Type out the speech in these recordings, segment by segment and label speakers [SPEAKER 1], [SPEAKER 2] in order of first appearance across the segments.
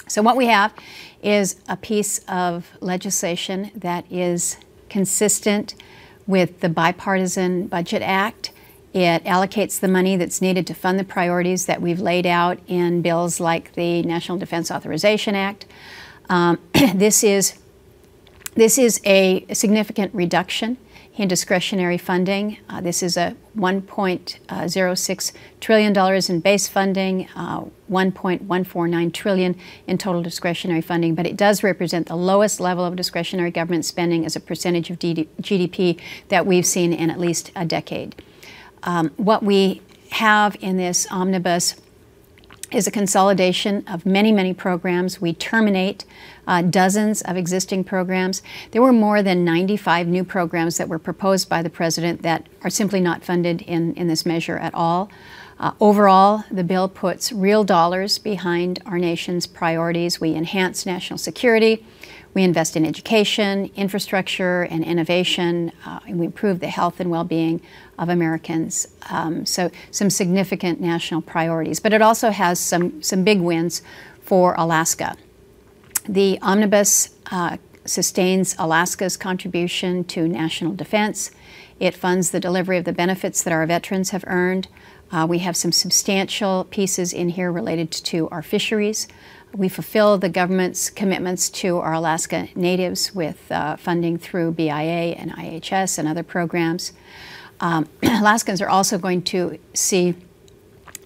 [SPEAKER 1] So what we have is a piece of legislation that is consistent with the Bipartisan Budget Act. It allocates the money that's needed to fund the priorities that we've laid out in bills like the National Defense Authorization Act. This is a significant reduction in discretionary funding. This is a $1.06 trillion in base funding, $1.149 trillion in total discretionary funding, but it does represent the lowest level of discretionary government spending as a percentage of GDP that we've seen in at least a decade. What we have in this omnibus is a consolidation of many, many programs. We terminate dozens of existing programs. There were more than 95 new programs that were proposed by the President that are simply not funded in this measure at all. Overall, the bill puts real dollars behind our nation's priorities. We enhance national security. We invest in education, infrastructure, and innovation, and we improve the health and well-being of Americans. So some significant national priorities. But it also has some big wins for Alaska. The omnibus sustains Alaska's contribution to national defense. It funds the delivery of the benefits that our veterans have earned. We have some substantial pieces in here related to our fisheries. We fulfill the government's commitments to our Alaska natives with funding through BIA and IHS and other programs. Alaskans are also going to see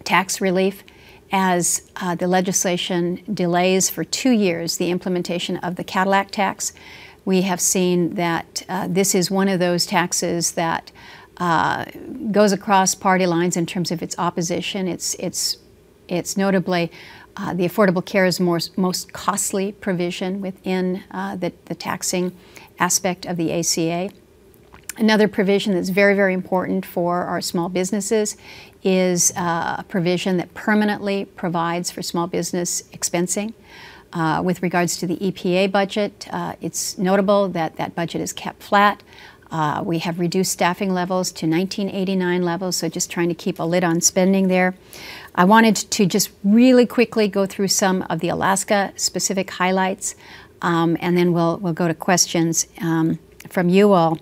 [SPEAKER 1] tax relief as the legislation delays for 2 years the implementation of the Cadillac tax. We have seen that this is one of those taxes that goes across party lines in terms of its opposition. It's notably the Affordable Care is most costly provision within the taxing aspect of the ACA. Another provision that's very, very important for our small businesses is a provision that permanently provides for small business expensing. With regards to the EPA budget, it's notable that that budget is kept flat. We have reduced staffing levels to 1989 levels, so just trying to keep a lid on spending there. I wanted to just really quickly go through some of the Alaska-specific highlights, and then we'll go to questions from you all.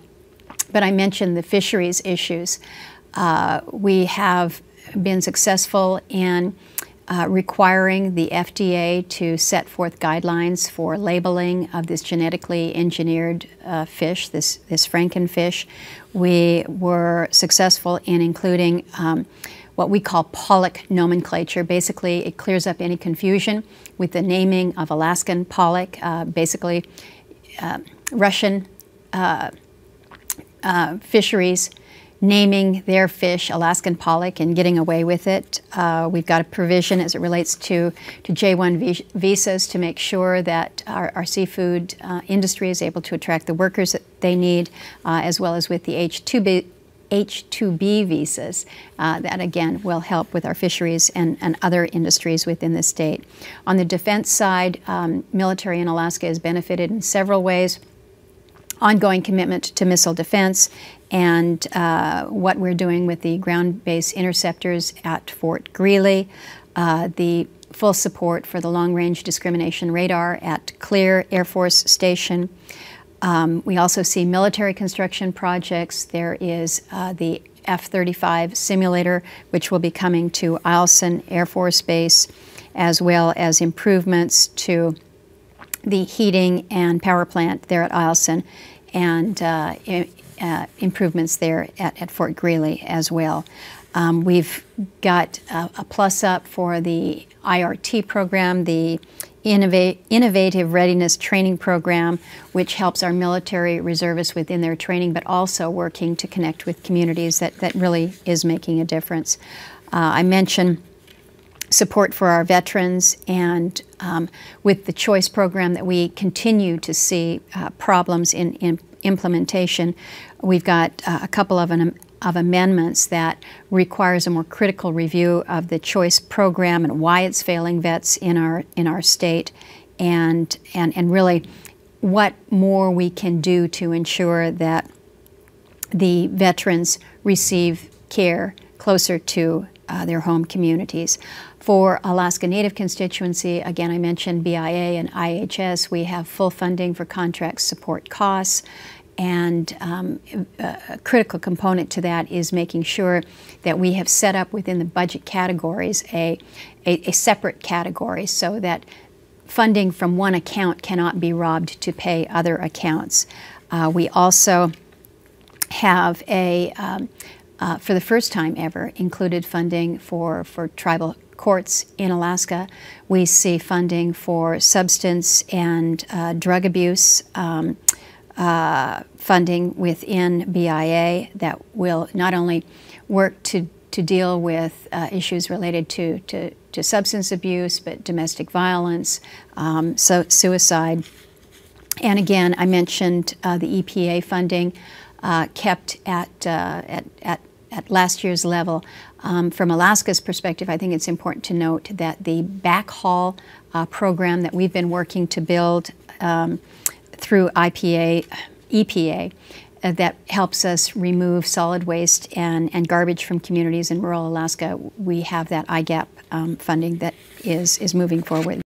[SPEAKER 1] But I mentioned the fisheries issues. We have been successful in requiring the FDA to set forth guidelines for labeling of this genetically engineered fish, this frankenfish. We were successful in including what we call pollock nomenclature. Basically, it clears up any confusion with the naming of Alaskan pollock, basically Russian fisheries naming their fish Alaskan pollock and getting away with it. We've got a provision as it relates to J-1 visas to make sure that our seafood industry is able to attract the workers that they need, as well as with the H-2B visas. That again will help with our fisheries and other industries within the state. On the defense side, military in Alaska has benefited in several ways. Ongoing commitment to missile defense and what we're doing with the ground-based interceptors at Fort Greely, the full support for the long-range discrimination radar at Clear Air Force Station. We also see military construction projects. There is the F-35 simulator, which will be coming to Eielson Air Force Base, as well as improvements to the heating and power plant there at Eielson, and improvements there at Fort Greely as well. We've got a plus up for the IRT program, the Innovative Readiness Training Program, which helps our military reservists within their training, but also working to connect with communities. That really is making a difference. I mentioned support for our veterans, and with the choice program that we continue to see problems in implementation, we've got a couple of amendments that requires a more critical review of the choice program and why it's failing vets in our state, and really what more we can do to ensure that the veterans receive care closer to their home communities. For Alaska Native constituency, again, I mentioned BIA and IHS. We have full funding for contract support costs, and a critical component to that is making sure that we have set up within the budget categories a separate category so that funding from one account cannot be robbed to pay other accounts. We also have for the first time ever, included funding for tribal courts in Alaska. We see funding for substance and drug abuse funding within BIA that will not only work to deal with issues related to substance abuse, but domestic violence, so suicide. And again, I mentioned the EPA funding kept at last year's level. From Alaska's perspective, I think it's important to note that the backhaul program that we've been working to build through EPA that helps us remove solid waste and garbage from communities in rural Alaska, we have that IGAP funding that is moving forward.